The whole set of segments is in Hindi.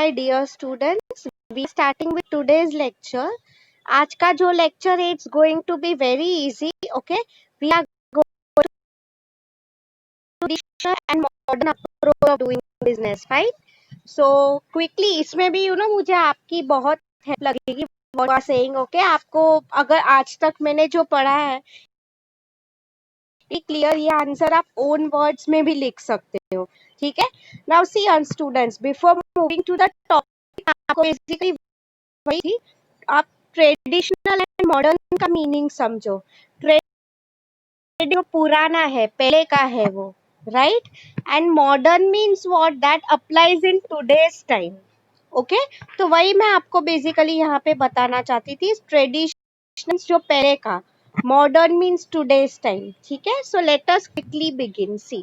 my dear students, we starting with today's lecture. आज का जो lecture है, it's going to be very easy. Okay, we are going to traditional and modern approach of doing business, right? So quickly इसमें भी मुझे आपकी बहुत हेल्प लगेगी. What you are saying, okay? आपको अगर आज तक मैंने जो पढ़ा है क्लियर, ये आंसर आप ओन वर्ड्स में भी लिख सकते हो. ठीक है. Now see on students, before moving to the topic, आपको बेसिकली वही थी, आप ट्रेडिशनल एंड मॉडर्न का मीनिंग समझो. ट्रेड जो पुराना है, पहले का है वो, right. And modern means what, that applies in today's time. Okay, तो वही मैं आपको बेसिकली यहाँ पे बताना चाहती थी. ट्रेडिशनल जो पहले का, मॉडर्न मीन्स टुडेज टाइम. ठीक है. So let us quickly begin. See,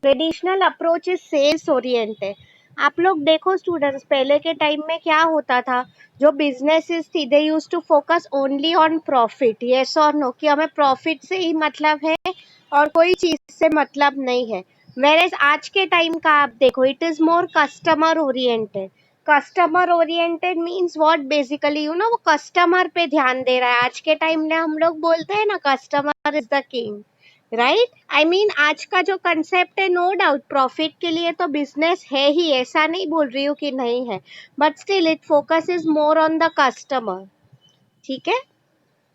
traditional approach is sales oriented. आप लोग देखो स्टूडेंट्स, पहले के टाइम में क्या होता था, जो बिजनेसेस थी, they used to focus only on profit. Yes और नो, कि हमें प्रॉफिट से ही मतलब है और कोई चीज से मतलब नहीं है. वेरेज आज के टाइम का आप देखो, it is more customer oriented. Customer oriented means what, basically वो कस्टमर पे ध्यान दे रहा है. आज के टाइम में हम लोग बोलते हैं ना, customer is the king, right. I mean आज का जो कंसेप्ट है, नो डाउट प्रॉफिट के लिए तो बिजनेस है ही, ऐसा नहीं बोल रही हूँ कि नहीं है, but still it focus is more on the customer. ठीक है.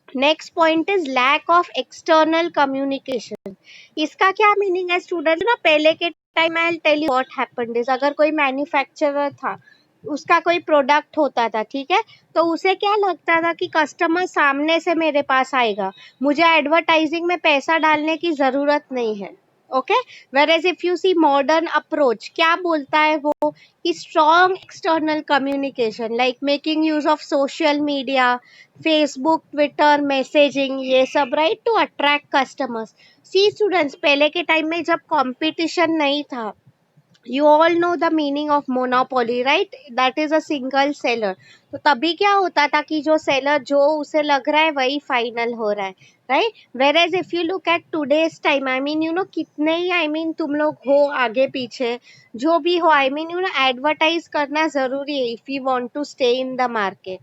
Next point is lack of external communication. इसका क्या मीनिंग है स्टूडेंट ना, पहले के time I will tell you what happened is, अगर कोई मैन्युफैक्चरर था, उसका कोई प्रोडक्ट होता था, ठीक है, तो उसे क्या लगता था कि कस्टमर सामने से मेरे पास आएगा, मुझे एडवर्टाइजिंग में पैसा डालने की जरूरत नहीं है. Okay. Where if you see modern approach, क्या बोलता है वो, कि strong external communication, like making use of social media, Facebook, Twitter, messaging, ये सब, right, to attract customers. See students, पहले के टाइम में जब कंपटीशन नहीं था, you all know the meaning of monopoly, right? that is a single seller. तो तभी क्या होता था कि जो सेलर, जो उसे लग रहा है वही फाइनल हो रहा है, right. whereas if you look at today's time, I mean कितने ही तुम लोग हो आगे पीछे, जो भी हो, एडवर्टाइज करना जरूरी है if you want to stay in the market.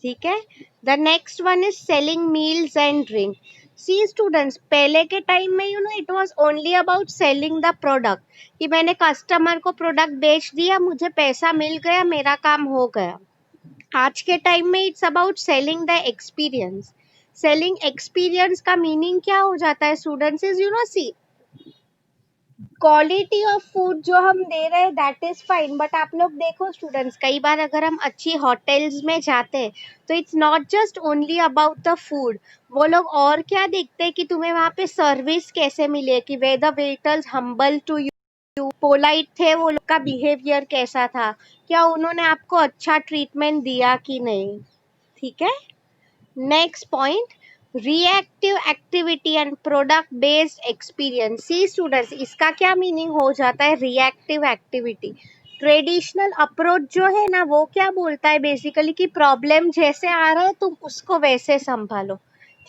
ठीक है. The next one is selling meals and drink. See students, पहले के टाइम में it was only about selling the product, कि मैंने कस्टमर को प्रोडक्ट बेच दिया, मुझे पैसा मिल गया, मेरा काम हो गया. आज के टाइम में it's about selling the experience. Selling experience का मीनिंग क्या हो जाता है students, is see, quality of food जो हम दे रहे हैं दैट इज फाइन, बट आप लोग देखो स्टूडेंट्स, कई बार अगर हम अच्छी होटल्स में जाते हैं, तो it's not just only about the food. वो लोग और क्या देखते हैं, कि तुम्हें वहाँ पे सर्विस कैसे मिले, कि वे the waiters humble to you, polite थे, वो लोग का बिहेवियर कैसा था, क्या उन्होंने आपको अच्छा ट्रीटमेंट दिया कि नहीं. ठीक है. Next point, reactive activity and product based experience. See students, इसका क्या मीनिंग हो जाता है, रिएक्टिव एक्टिविटी. ट्रेडिशनल अप्रोच जो है ना, वो क्या बोलता है बेसिकली, कि प्रॉब्लम जैसे आ रहा है तुम उसको वैसे संभालो.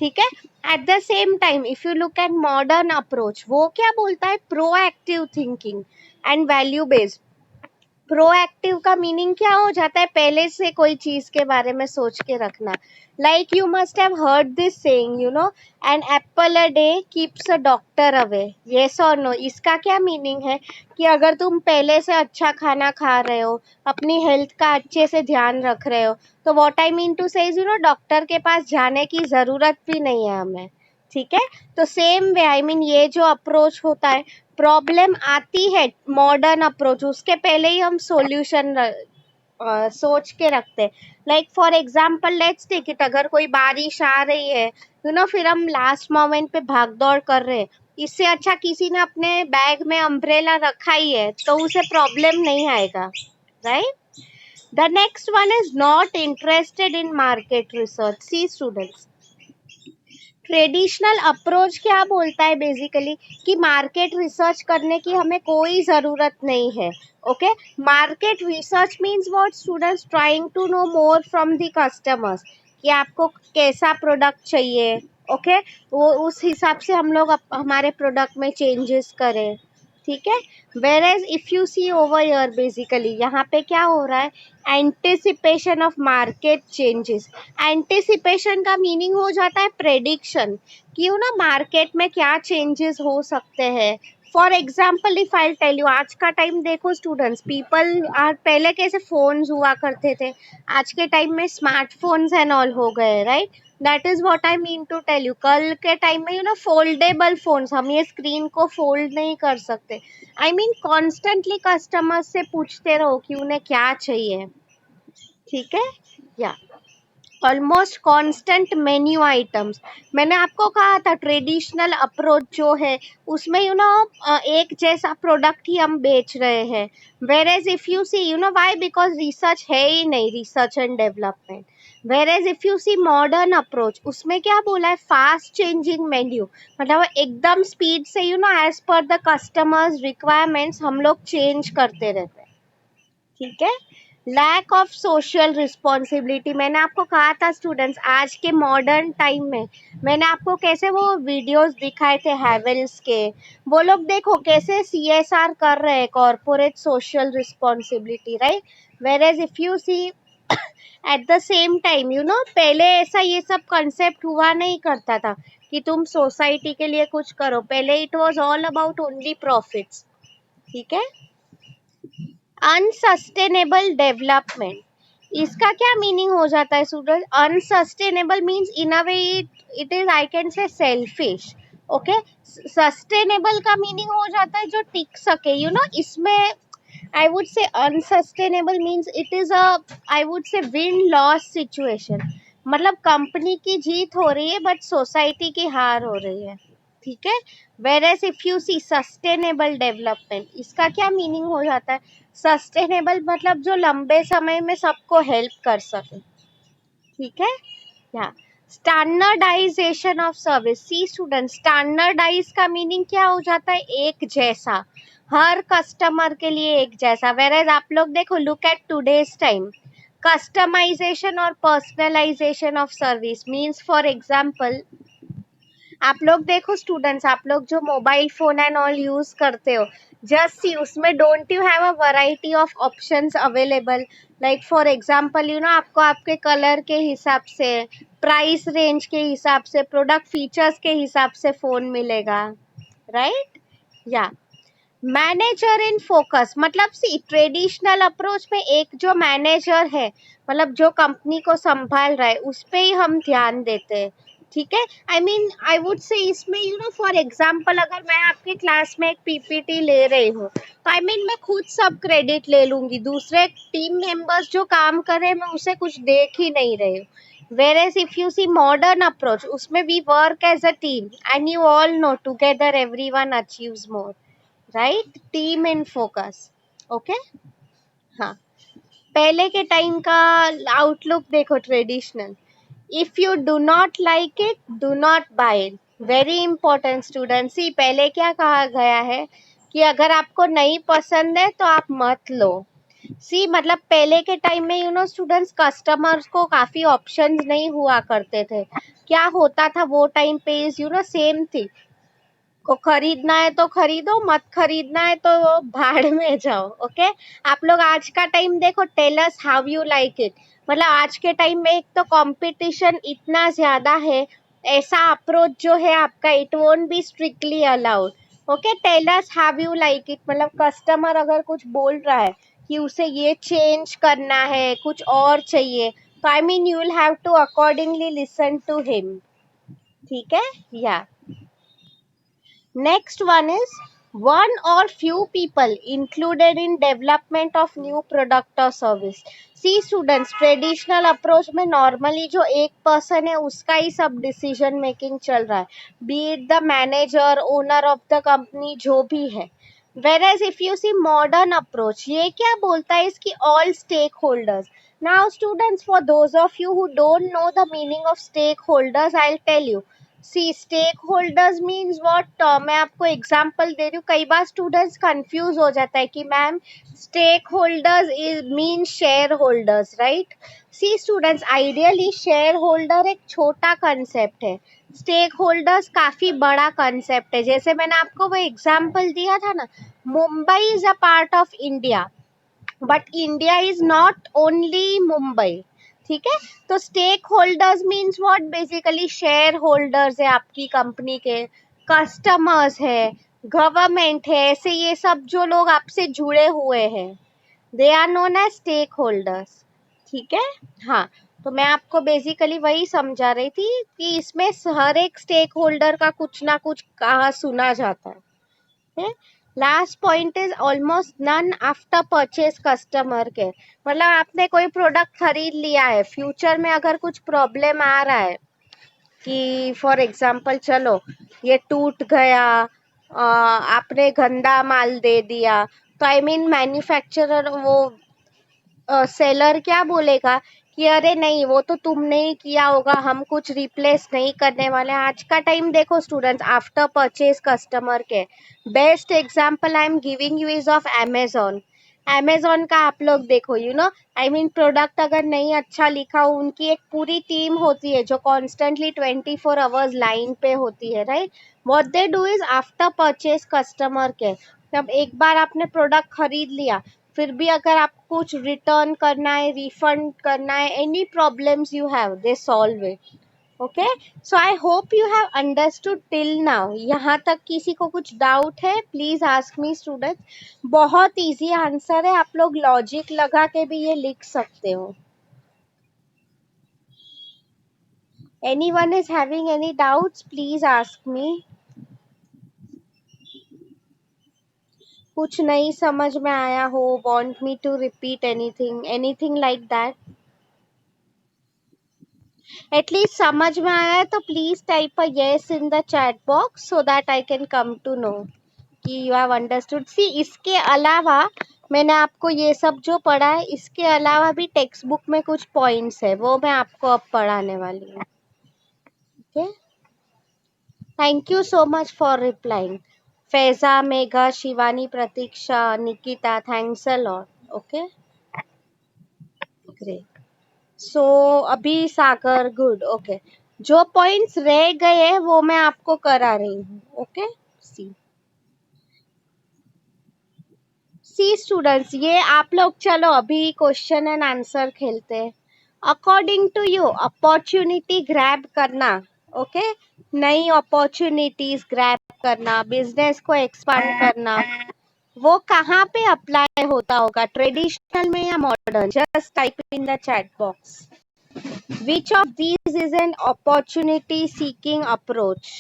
ठीक है. Eight the same time if you look at modern approach, वो क्या बोलता है, proactive thinking and value based. Proactive का मीनिंग क्या हो जाता है, पहले से कोई चीज के बारे में सोच के रखना. Like you must have heard this saying, an apple a day keeps a doctor away. Yes और नो, इसका क्या मीनिंग है, कि अगर तुम पहले से अच्छा खाना खा रहे हो, अपनी हेल्थ का अच्छे से ध्यान रख रहे हो, तो what I mean to say is doctor के पास जाने की जरूरत भी नहीं है हमें. ठीक है. तो सेम वे ये जो अप्रोच होता है, प्रॉब्लम आती है, मॉडर्न अप्रोच, उसके पहले ही हम सॉल्यूशन सोच के रखते हैं. Like for example let's take it, अगर कोई बारिश आ रही है, फिर हम लास्ट मोमेंट पे भाग दौड़ कर रहे हैं, इससे अच्छा किसी ने अपने बैग में अम्ब्रेला रखा ही है, तो उसे प्रॉब्लम नहीं आएगा, right. The next one is not interested in market research. See students, traditional approach क्या बोलता है बेसिकली, कि मार्केट रिसर्च करने की हमें कोई ज़रूरत नहीं है. Okay. Market research means what students, trying to know more from the customers, कि आपको कैसा प्रोडक्ट चाहिए. ओके. वो उस हिसाब से हम लोग हमारे प्रोडक्ट में चेंजेस करें. ठीक है। Whereas if you see over year, basically यहाँ पे क्या हो रहा है, anticipation of market changes. Anticipation का मीनिंग हो जाता है प्रेडिक्शन, कि यू ना मार्केट में क्या चेंजेस हो सकते हैं। For example if I tell you, आज का टाइम देखो स्टूडेंट्स, पीपल आर, पहले कैसे फोन्स हुआ करते थे, आज के टाइम में स्मार्टफोन्स एंड ऑल हो गए, right. That is what I mean to tell you. कल के टाइम में फोल्डेबल फोन्स, हम ये स्क्रीन को फोल्ड नहीं कर सकते। आई मीन कॉन्स्टेंटली कस्टमर से पूछते रहो कि उन्हें क्या चाहिए, ठीक है। या ऑलमोस्ट कांस्टेंट मेन्यू आइटम्स। मैंने आपको कहा था ट्रेडिशनल अप्रोच जो है उसमें एक जैसा प्रोडक्ट ही हम बेच रहे हैं। Whereas if you see why, because research है ही नहीं, research and development. Whereas if you see modern approach, उसमें क्या बोला है, फास्ट चेंजिंग मेन्यू, मतलब एकदम स्पीड से as per the customers requirements हम लोग चेंज करते रहते हैं, ठीक है। लैक ऑफ सोशल रिस्पॉन्सिबिलिटी, मैंने आपको कहा था स्टूडेंट्स, आज के मॉडर्न टाइम में मैंने आपको कैसे वो वीडियोस दिखाए थे हैवेल्स के, वो लोग देखो कैसे CSR कर रहे हैं, corporate social responsibility, right. Whereas if you see at the same time पहले ऐसा ये सब कंसेप्ट हुआ नहीं करता था कि तुम सोसाइटी के लिए कुछ करो, पहले it was all about only profits, ठीक है। अनसस्टेनेबल डेवलपमेंट, इसका क्या मीनिंग हो जाता है student, unsustainable means in a way it is, I can say, selfish, okay. Sustainable का मीनिंग हो जाता है जो टिक सके, इसमें I would say unsustainable means it is a, I would say, win loss situation, मतलब कंपनी की जीत हो रही है बट सोसाइटी की हार हो रही है, ठीक है। Whereas if you see sustainable development, इसका क्या मीनिंग हो जाता है, सस्टेनेबल मतलब जो लंबे समय में सबको हेल्प कर सके, ठीक है। या standardisation of service, see student, standardise का मीनिंग क्या हो जाता है, एक जैसा, हर कस्टमर के लिए एक जैसा। वेर एज आप लोग देखो, look at today's time, customisation और personalisation of service means, for example आप लोग देखो स्टूडेंट्स, आप लोग जो mobile phone and all use करते हो, जस्ट सी उसमें don't you have a variety of options available, like for example आपको आपके कलर के हिसाब से, प्राइस रेंज के हिसाब से, प्रोडक्ट फीचर्स के हिसाब से फोन मिलेगा, राइट। या मैनेजर इन फोकस, मतलब सी ट्रेडिशनल अप्रोच में एक जो मैनेजर है, मतलब जो कंपनी को संभाल रहा है, उस पे ही हम ध्यान देते हैं, ठीक है। I mean I would say इसमें फॉर एग्जांपल अगर मैं आपके क्लास में एक PPT ले रही हूँ, तो आई मीन मैं खुद सब क्रेडिट ले लूंगी, दूसरे टीम मेंबर्स जो काम कर रहे हैं मैं उसे कुछ देख ही नहीं रही हूँ। Whereas if you see modern approach, उसमें we work as a team and you all know together everyone achieves more, right, team in focus, okay. हाँ, पहले के टाइम का आउटलुक देखो, traditional, if you do not like it do not buy it, very important student. See पहले क्या कहा गया है कि अगर आपको नहीं पसंद है तो आप मत लो। सी मतलब पहले के टाइम में स्टूडेंट्स, कस्टमर्स को काफी ऑप्शंस नहीं हुआ करते थे, क्या होता था वो टाइम पे इज सेम थी, को खरीदना है तो खरीदो, मत खरीदना है तो भाड़ में जाओ, ओके। आप लोग आज का टाइम देखो, tell us how you like it, मतलब आज के टाइम में एक तो कंपटीशन इतना ज्यादा है, ऐसा अप्रोच जो है आपका, it won't be strictly allowed, okay. Tell us how you like it, मतलब कस्टमर अगर कुछ बोल रहा है कि उसे ये चेंज करना है, कुछ और चाहिए, तो I mean you will have to accordingly listen to him, ठीक है। या next one is one or few people included in development of new product or service. See students, traditional approach में normally जो एक person है उसका ही सब decision making चल रहा है, be it the manager, owner of the company, जो भी है। Whereas if you see modern approach, ये क्या बोलता है इसकी, all stakeholders. Now students, for those of you who don't know the meaning of stakeholders, I'll tell you. See stakeholders means what, मैं आपको एग्जांपल दे रही हूँ. कई बार स्टूडेंट्स कंफ्यूज हो जाता है कि ma'am stakeholders is mean shareholders, right. See students, ideally shareholder एक छोटा कंसेप्ट है, स्टेक होल्डर्स काफी बड़ा कंसेप्ट है. जैसे मैंने आपको वो एग्जांपल दिया था ना, Mumbai is a part of India but India is not only Mumbai. ठीक है. तो stakeholders means what, basically shareholders है आपकी कंपनी के, कस्टमर्स है, गवर्नमेंट है, ऐसे ये सब जो लोग आपसे जुड़े हुए हैं, they are known as stakeholders. ठीक है. हाँ. तो मैं आपको बेसिकली वही समझा रही थी कि इसमें हर एक स्टेक होल्डर का कुछ ना कुछ कहा सुना जाता है. Last point is almost none after purchase customer के, मतलब आपने कोई प्रोडक्ट खरीद लिया है, फ्यूचर में अगर कुछ प्रॉब्लम आ रहा है कि फॉर एग्जांपल चलो ये टूट गया, आपने गंदा माल दे दिया, तो आई मीन मैन्युफैक्चरर वो सेलर क्या बोलेगा कि अरे नहीं वो तो तुमने ही किया होगा, हम कुछ रिप्लेस नहीं करने वाले. आज का टाइम देखो स्टूडेंट्स, आफ्टर परचेज कस्टमर के best example I am giving you is of Amazon. Amazon का आप लोग देखो, you know, I mean product अगर नहीं अच्छा लिखा हो, उनकी एक पूरी टीम होती है जो कॉन्स्टेंटली 24 आवर्स लाइन पे होती है, right. What they do is after purchase customer के, जब एक बार आपने प्रोडक्ट खरीद लिया, फिर भी अगर आपको कुछ रिटर्न करना है, रिफंड करना है, any problems you have, they solve it. Okay. So I hope you have understood till now. यहाँ तक किसी को कुछ डाउट है, प्लीज आस्क मी स्टूडेंट्स. बहुत इजी आंसर है, आप लोग लॉजिक लगा के भी ये लिख सकते हो. Anyone is having any doubts, please ask me. कुछ नहीं समझ में आया हो, want me to repeat anything, anything like that. At least समझ में आया है तो please type a yes in the chat box so that I can come to know कि यू हैव अंडरस्टूड. सी इसके अलावा मैंने आपको ये सब जो पढ़ा है, इसके अलावा भी टेक्स्ट बुक में कुछ पॉइंट्स है, वो मैं आपको अब पढ़ाने वाली हूँ. Okay. Thank you so much for replying. Faiza, Megha, Shivani, Pratiksha, Nikita, thanks a lot. Okay. Great. So अभी सागर, गुड. ओके. जो पॉइंट्स रह गए हैं वो मैं आपको करा रही हूँ. ओके. सी सी स्टूडेंट्स, ये आप लोग चलो अभी क्वेश्चन एंड आंसर खेलते हैं. According to you opportunity grab करना, ओके, नई अपॉर्चुनिटीज ग्रैब करना, बिजनेस को एक्सपांड करना, वो कहाँ पे अप्लाई होता होगा, ट्रेडिशनल में या modern? Just type in the chat box. Which of these is an opportunity seeking approach?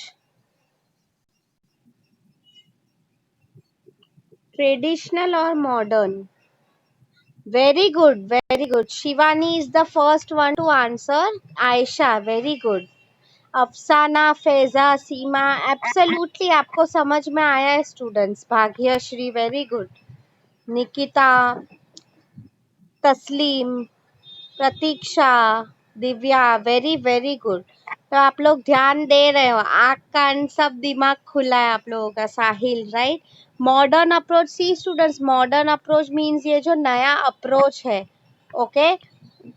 Traditional or modern? Very good, very good. Shivani is the first one to answer. Aisha, very good. अफसाना, फैजा, सीमा, एब्सोल्युटली आपको समझ में आया है students. Bhagyashree, very good. Nikita, तस्लीम, प्रतीक्षा, दिव्या, वेरी वेरी गुड. तो आप लोग ध्यान दे रहे हो, आँख कान सब दिमाग खुला है आप लोगों का. साहिल, राइट. मॉडर्न अप्रोच, सी स्टूडेंट्स, मॉडर्न अप्रोच मीन्स ये जो नया अप्रोच है, ओके,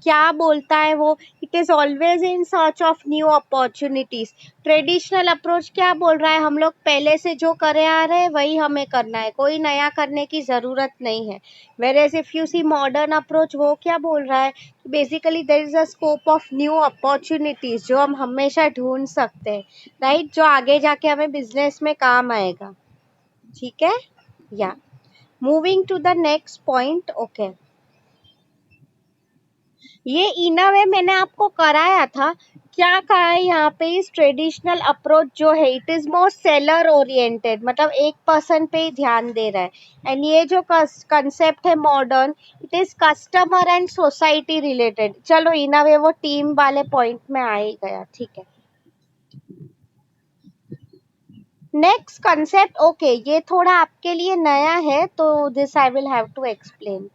क्या बोलता है वो, it is always in search of new opportunities. Traditional approach क्या बोल रहा है, हम लोग पहले से जो करे आ रहे हैं वही हमें करना है, कोई नया करने की जरूरत नहीं है. Where if you see modern approach, वो क्या बोल रहा है, basically there is a scope of new opportunities जो हम हमेशा ढूंढ सकते हैं, राइट, जो आगे जाके हमें बिजनेस में काम आएगा. ठीक है. या moving to the next point. Okay. ये इन अ वे मैंने आपको कराया था. क्या कहा है यहाँ पे, इस ट्रेडिशनल अप्रोच जो है it is more seller oriented, मतलब एक पर्सन पे ही ध्यान दे रहा है. एंड ये जो कंसेप्ट है modern, it is customer and society related. चलो इन अ वे वो टीम वाले पॉइंट में आ ही गया. ठीक है. नेक्स्ट कंसेप्ट, ओके, ये थोड़ा आपके लिए नया है तो this I will have to explain.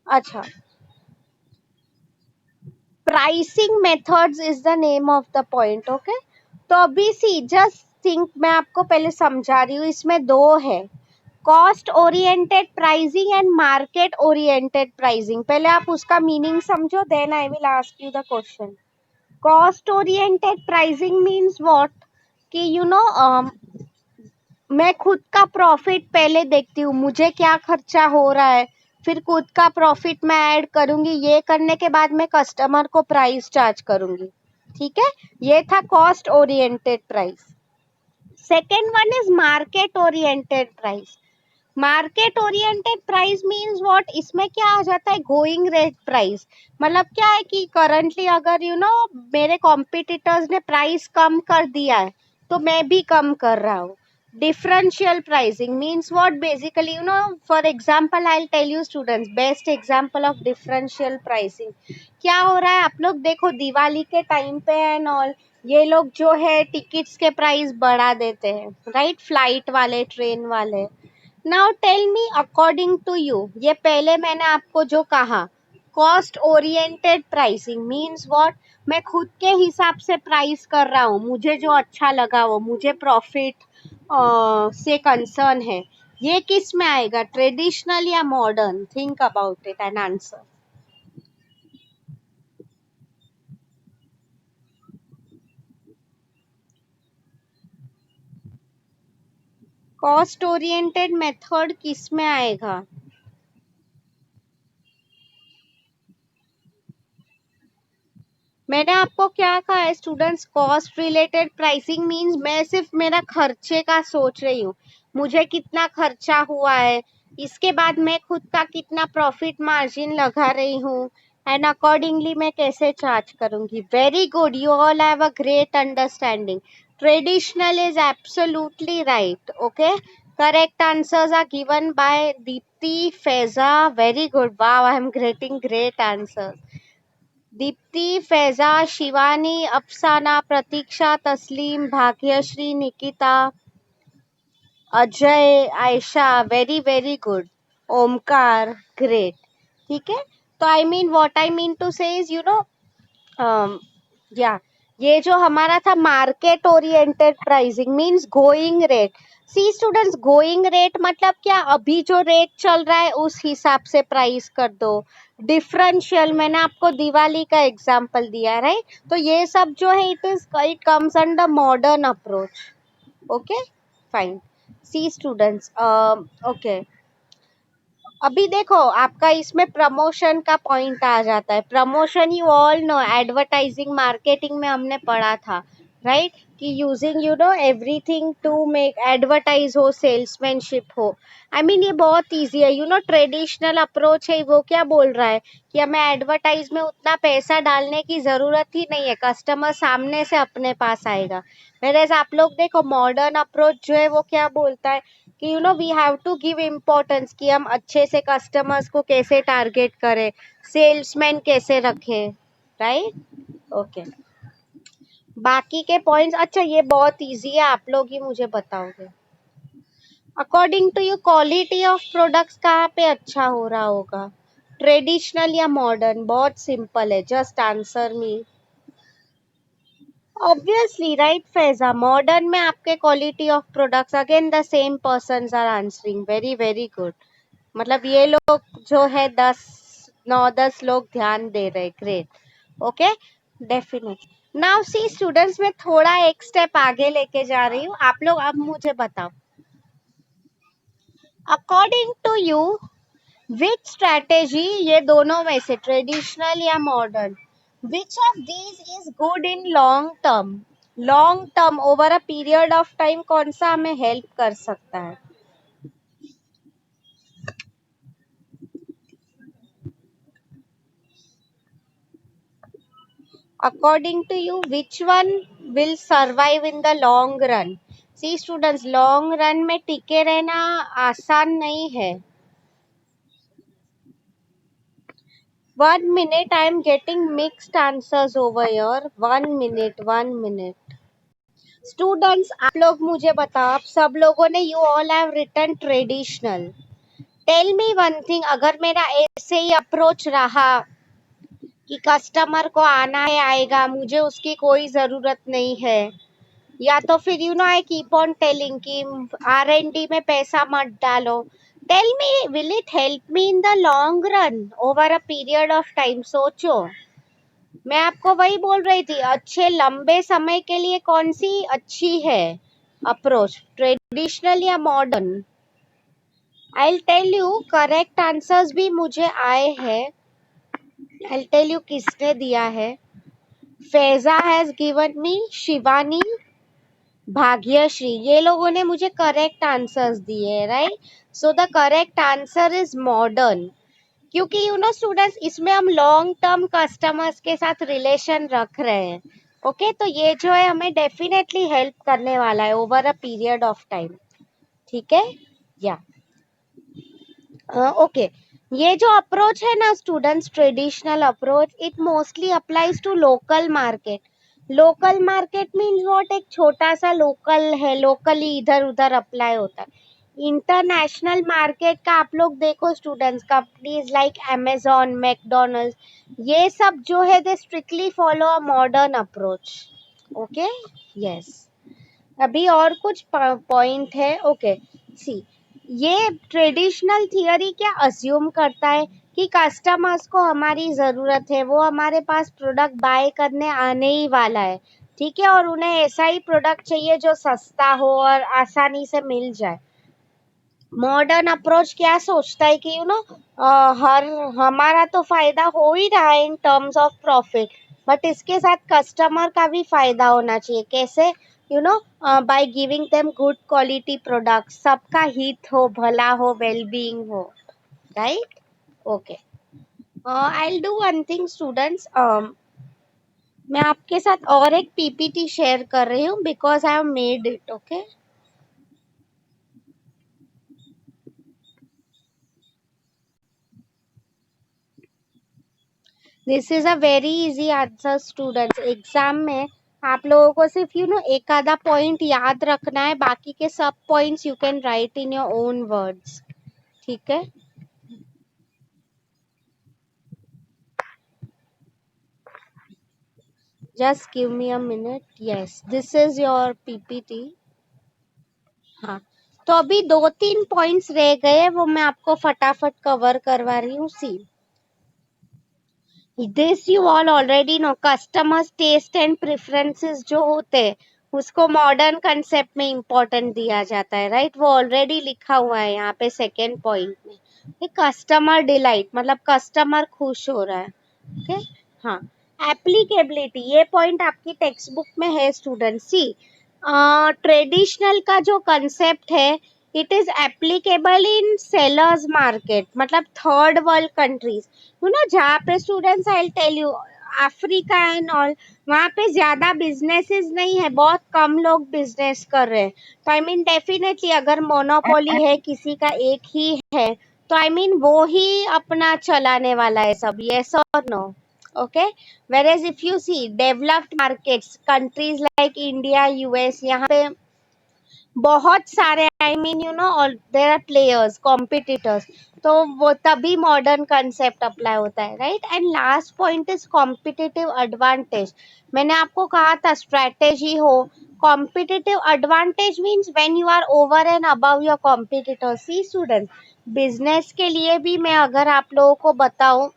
अच्छा, pricing methods is the name of the point. Okay. तो अभी सी जस्ट थिंक, मैं आपको पहले समझा रही हूँ, इसमें दो है, cost oriented pricing and market oriented pricing. पहले आप उसका मीनिंग समझो, then I will ask you the question. Cost oriented pricing means what, कि मैं खुद का प्रॉफिट पहले देखती हूँ, मुझे क्या खर्चा हो रहा है, फिर खुद का प्रॉफिट मैं ऐड करूंगी, ये करने के बाद मैं कस्टमर को प्राइस चार्ज करूंगी। ठीक है, ये था cost oriented price. Second one is market oriented price. Market oriented price means what, इसमें क्या आ जाता है, गोइंग रेट प्राइस। मतलब क्या है कि करंटली अगर मेरे कॉम्पिटिटर्स ने प्राइस कम कर दिया है तो मैं भी कम कर रहा हूँ। Differential pricing means what, basically for example I will tell you students, best example of differential pricing क्या हो रहा है। आप लोग देखो दिवाली के टाइम पे एंड ऑल, ये लोग जो है टिकट्स के प्राइस बढ़ा देते हैं, राइट, फ्लाइट वाले, ट्रेन वाले। Now tell me according to you, ये पहले मैंने आपको जो कहा, cost oriented pricing means what, मैं खुद के हिसाब से प्राइस कर रहा हूँ, मुझे जो अच्छा लगा वो, मुझे प्रॉफिट से कंसर्न है। ये किस में आएगा, ट्रेडिशनल या modern? Think about it and answer. Cost oriented method किस में आएगा? मैंने आपको क्या कहा है students, cost related pricing means मैं सिर्फ मेरा खर्चे का सोच रही हूँ, मुझे कितना खर्चा हुआ है, इसके बाद मैं खुद का कितना प्रॉफिट मार्जिन लगा रही हूँ, एंड अकॉर्डिंगली मैं कैसे चार्ज करूंगी। Very good, you all have a great understanding. Traditional is absolutely right, okay. Correct answers are given by Deepti, Faiza, very good, wow, I am getting great answers. Deepti, Faiza, Shivani, Afsana, Pratiksha, Tasleem, Bhagyashree, Nikita, Ajay, Ayesha, very very good, Omkar, great. ठीक है, तो I mean what I mean to say is या ये जो हमारा था market oriented pricing means going rate. सी स्टूडेंट्स, गोइंग रेट मतलब क्या, अभी जो रेट चल रहा है उस हिसाब से प्राइस कर दो। डिफरेंशियल, मैंने आपको दिवाली का एग्जांपल दिया, राइट, तो ये सब जो है it comes under modern approach. Okay, fine. See students, okay, अभी देखो आपका इसमें प्रमोशन का पॉइंट आ जाता है। Promotion you all know, advertising marketing में हमने पढ़ा था, राइट, कि using everything to make advertise हो, सेल्समैनशिप हो। आई मीन ये बहुत इजी है, ट्रेडिशनल अप्रोच है, वो क्या बोल रहा है कि हमें एडवर्टाइज में उतना पैसा डालने की जरूरत ही नहीं है, कस्टमर सामने से अपने पास आएगा। वेयर आप लोग देखो मॉडर्न अप्रोच जो है वो क्या बोलता है कि we have to give importance, कि हम अच्छे से कस्टमर्स को कैसे टारगेट करें, सेल्समैन कैसे रखें, राइट, ओके। बाकी के पॉइंट्स, अच्छा ये बहुत इजी है, आप लोग ही मुझे बताओगे। According to you quality of products कहाँ पे अच्छा हो रहा होगा, ट्रेडिशनल या मॉडर्न? बहुत सिंपल है, just answer me. Obviously right Faiza, modern में आपके quality of products, again the same persons are answering, very very good. मतलब ये लोग जो है 9-10 लोग ध्यान दे रहे, great, okay, definite. Now see students, मैं थोड़ा एक स्टेप आगे लेके जा रही हूँ, आप लोग अब मुझे बताओ, according to you which strategy, ये दोनों में से ट्रेडिशनल या modern, which of these is good in long term? Long term over a period of time कौन सा हमें हेल्प कर सकता है? According to you, which one will survive in the long run? See students, long run में टिके रहना आसान नहीं है। 1 minute, I am getting mixed answers over here. 1 minute, 1 minute. Students, आप लोग मुझे बताओ, आप सब लोगों ने you all have written traditional. Tell me one thing, अगर मेरा ऐसे ही अप्रोच रहा कि कस्टमर को आना है आएगा, मुझे उसकी कोई जरूरत नहीं है, या तो फिर आई कीप ऑन टेलिंग कि R&D में पैसा मत डालो. Tell me, will it help me in the long run over a period of time? सोचो. मैं आपको वही बोल रही थी, अच्छे लंबे समय के लिए कौन सी अच्छी है अप्रोच, ट्रेडिशनल या modern? I tell you, correct answers भी मुझे आए हैं. आई टेल यू किसने दिया है. Faiza has given me, Shivani, Bhagyashree, ये लोगों ने मुझे करेक्ट आंसर्स दिए, right. So the correct answer is modern. क्योंकि स्टूडेंट्स, इसमें हम लॉन्ग टर्म कस्टमर्स के साथ रिलेशन रख रहे हैं. ओके, तो ये जो है हमें डेफिनेटली हेल्प करने वाला है over a period of time. ठीक है. या ओके. ये जो अप्रोच है ना students, traditional approach, it mostly applies to local market. Local market means what? एक छोटा सा लोकल है, लोकली इधर उधर अप्लाई होता है. इंटरनेशनल मार्केट का आप लोग देखो students, companies like Amazon, McDonald's, ये सब जो है they strictly follow a modern approach. Okay. Yes. अभी और कुछ पॉइंट है. ओके. सी, ये ट्रेडिशनल थियरी क्या अज्यूम करता है कि कस्टमर्स को हमारी ज़रूरत है, वो हमारे पास प्रोडक्ट बाय करने आने ही वाला है. ठीक है, और उन्हें ऐसा ही प्रोडक्ट चाहिए जो सस्ता हो और आसानी से मिल जाए. मॉडर्न अप्रोच क्या सोचता है कि हर हमारा तो फायदा हो ही रहा है in terms of profit, but इसके साथ कस्टमर का भी फायदा होना चाहिए. कैसे? By giving them good quality product, सबका हित हो, भला हो, वेलबीइंग हो. Right. Okay. I will do one thing students. मैं आपके साथ और एक पीपीटी शेयर कर रही हूँ because I have made it. Okay. This is a very easy answer students. Exam में आप लोगों को सिर्फ एक आधा पॉइंट याद रखना है, बाकी के सब points you can write in your own words. ठीक है. Just give me a minute. Yes, this is your PPT. हाँ, तो अभी 2-3 पॉइंट्स रह गए, वो मैं आपको फटाफट कवर करवा रही हूँ. See, this you all already know. Customers taste and preferences जो होते हैं उसको मॉडर्न कंसेप्ट में इंपॉर्टेंट दिया जाता है, राइट. वो ऑलरेडी लिखा हुआ है यहाँ पे सेकेंड पॉइंट में. कस्टमर डिलाइट मतलब कस्टमर खुश हो रहा है. ओके. हाँ. एप्लीकेबिलिटी, ये पॉइंट आपकी टेक्स्ट बुक में है स्टूडेंट. सी, ट्रेडिशनल का जो कंसेप्ट है, it is applicable in sellers market, मतलब थर्ड वर्ल्ड कंट्रीज. जहाँ पे students, I tell you, Africa and all, वहाँ पे ज्यादा बिजनेसेस नहीं है, बहुत कम लोग बिजनेस कर रहे हैं. तो आई मीन डेफिनेटली अगर मोनोपोली है, किसी का एक ही है, तो आई मीन वो ही अपना चलाने वाला है सब. यस और no? Okay. whereas if you see developed markets, countries like India, US, यहाँ पे बहुत सारे, I mean there are players, competitors. तो वो तभी मॉडर्न कंसेप्ट अप्लाई होता है, right. And last point is competitive advantage. मैंने आपको कहा था स्ट्रेटेजी हो. Competitive advantage means when you are over and above your competitors. See students, business के लिए भी मैं अगर आप लोगों को बताऊं,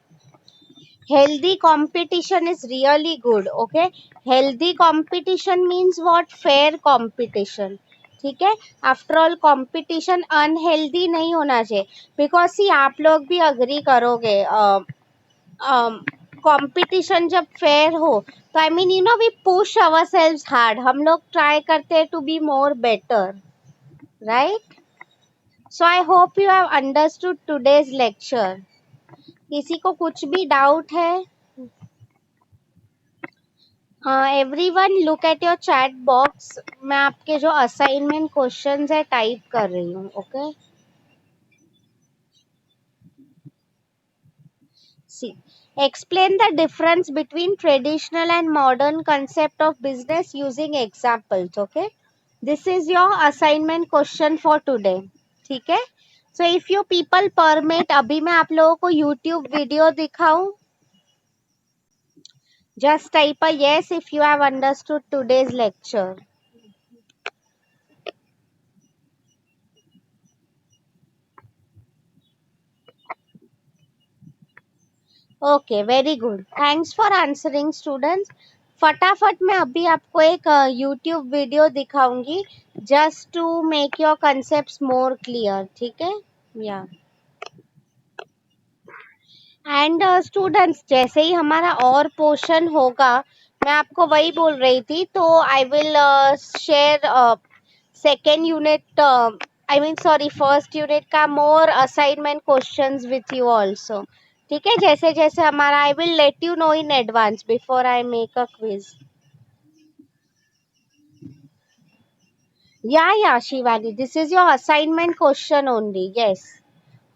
healthy competition is really good. Okay, healthy competition means what? Fair competition. ठीक है. आफ्टर ऑल कंपटीशन अनहेल्दी नहीं होना चाहिए, बिकॉज सी आप लोग भी अग्री करोगे, कंपटीशन जब फेयर हो तो I mean we push ourselves hard, हम लोग ट्राई करते हैं to be more better, right. So I hope you have understood today's lecture. किसी को कुछ भी डाउट है? Everyone look at your chat box. मैं आपके जो असाइनमेंट क्वेश्चंस है टाइप कर रही हूँ. Okay. See, explain the difference between traditional and modern concept of business using examples. Okay, this is your assignment question for today. ठीक है. So if you people permit, अभी मैं आप लोगों को YouTube वीडियो दिखाऊं. Just type a yes if you have understood today's lecture. Okay, very good, thanks for answering students. फटाफट मैं अभी आपको एक यूट्यूब वीडियो दिखाऊंगी, just to make your concept more clear, ठीक है? या एंड स्टूडेंट्स, जैसे ही हमारा और पोर्शन होगा, मैं आपको वही बोल रही थी, तो I will share second unit, I mean sorry first unit का more assignment questions with you also, ठीक है? जैसे जैसे हमारा, I will let you know in advance before I make a quiz. या Shivani, this is your assignment question only, yes.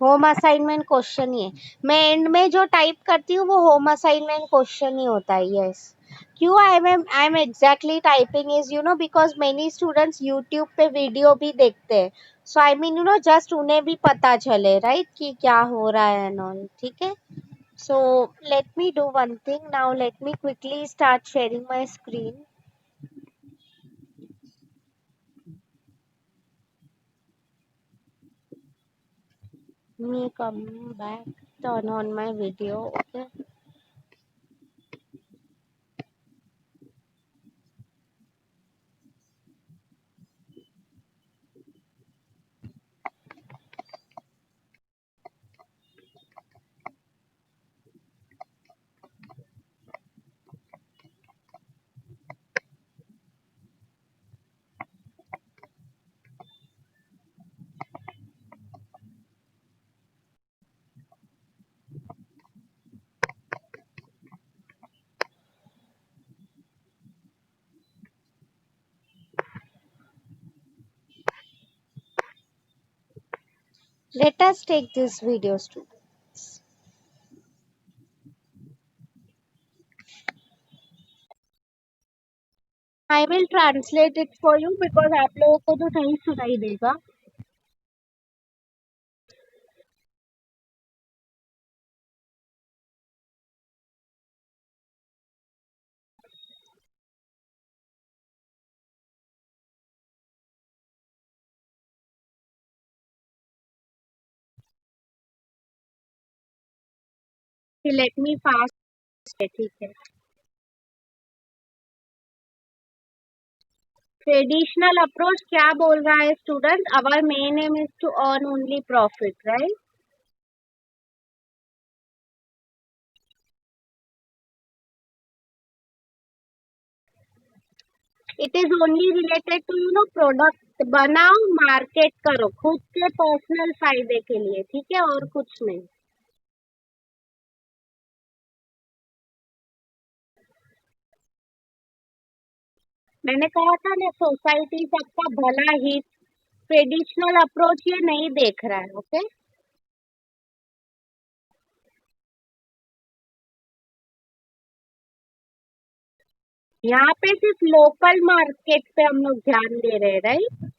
Home assignment question ही है। मैं एंड में जो टाइप करती हूँ वो होम असाइनमेंट क्वेश्चन ही होता है, यस। क्यों I am exactly typing is because many students YouTube पे वीडियो भी देखते हैं, सो आई मीन जस्ट उन्हें भी पता चले, राइट, कि क्या हो रहा है एंड ऑल, ठीक है? So let me do one thing now, let me quickly start sharing my screen. Me come back, turn on my video, okay? Let us take this video, students. I will translate it for you because आप लोगों को तो नहीं सुनाई देगा। लेट मी फास्ट है, ठीक है? ट्रेडिशनल अप्रोच क्या बोल रहा है student? Our main aim is to earn only profit, right? It is only related to product बनाओ, मार्केट करो खुद के पर्सनल फायदे के लिए, ठीक है, और कुछ नहीं। मैंने कहा था ना, सोसाइटी सबका भला ही, ट्रेडिशनल अप्रोच ये नहीं देख रहा है, ओके? यहाँ पे सिर्फ लोकल मार्केट पे हम लोग ध्यान दे रहे हैं, राइट?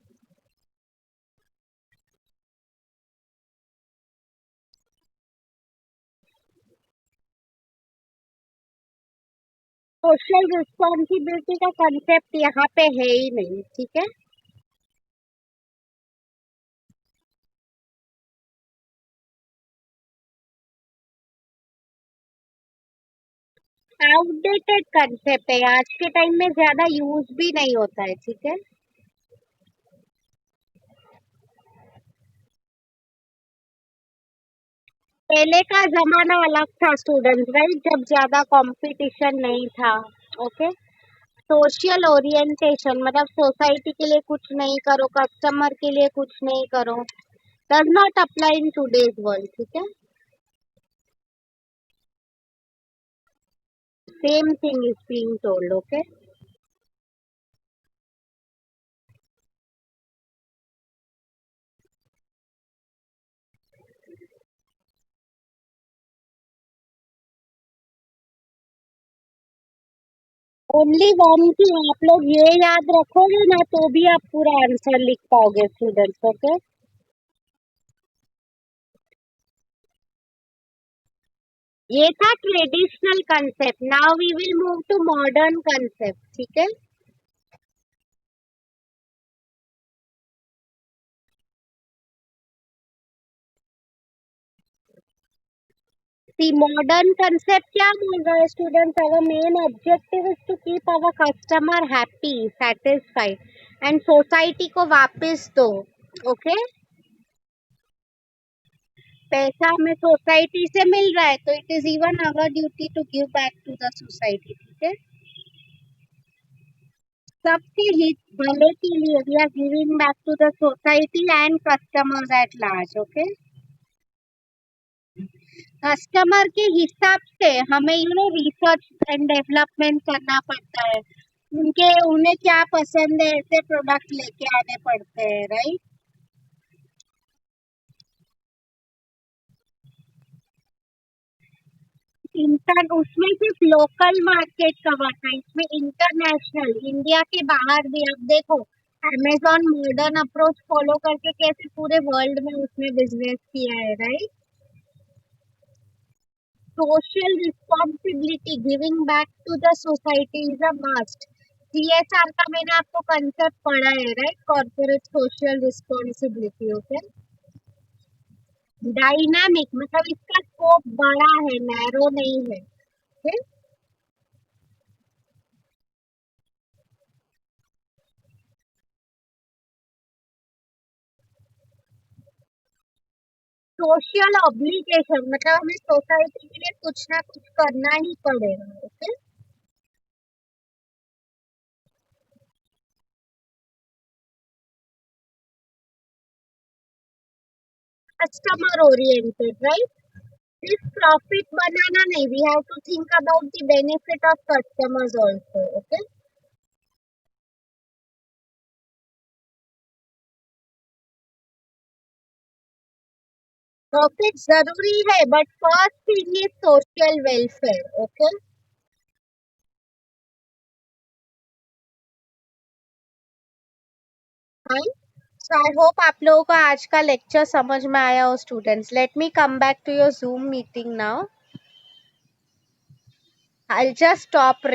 सोशल रिस्पॉन्सिबिलिटी का कंसेप्ट यहाँ पे है ही नहीं, ठीक है? आउटडेटेड कंसेप्ट है, आज के टाइम में ज्यादा यूज भी नहीं होता है, ठीक है? पहले का जमाना अलग था स्टूडेंट्स, राइट, जब ज्यादा कंपटीशन नहीं था, ओके? सोशल ओरिएंटेशन मतलब सोसाइटी के लिए कुछ नहीं करो, कस्टमर के लिए कुछ नहीं करो, does not apply in today's world, ठीक है? Same thing is being told, okay? Only one की आप लोग ये याद रखोगे ना, तो भी आप पूरा आंसर लिख पाओगे स्टूडेंट्स, ओके? ये था traditional concept, now we will move to modern concept, ठीक है? The modern concept क्या बोल रहा है students? Our main objective is to keep our customer happy, satisfied, and society को वापस दो. Okay? पैसा हमें सोसाइटी से मिल रहा है तो it is even our duty to give back to the society. ठीक है, सबके हित भले के लिए we are giving back to the society and customers at large. Okay, customer के हिसाब से हमें रिसर्च एंड डेवलपमेंट करना पड़ता है. उन्हें क्या पसंद है ऐसे प्रोडक्ट लेके आने पड़ते हैं, राइट. इंटर उसमें सिर्फ लोकल मार्केट कवर था, इसमें इंटरनेशनल इंडिया के बाहर भी. अब देखो अमेजोन मॉडर्न अप्रोच फॉलो करके कैसे पूरे वर्ल्ड में उसने बिजनेस किया है, right. Social responsibility, giving back to the society is a must. CSR का मैंने आपको कंसेप्ट पढ़ा है, right, corporate social responsibility. Okay, dynamic मतलब इसका स्कोप बड़ा है, नैरो नहीं है. ओके, सोशल ऑब्लिगेशन मतलब हमें सोसाइटी के लिए कुछ ना कुछ करना ही पड़ेगा. Okay, customer oriented, right. सिर्फ प्रॉफिट बनाना नहीं, we have to think about the benefit of customers also. Okay, profit जरूरी है but first thing is social welfare. Okay, fine. So I hope आप लोगों को आज का लेक्चर समझ में आया हो students. Let me come back to your Zoom meeting now. I just stop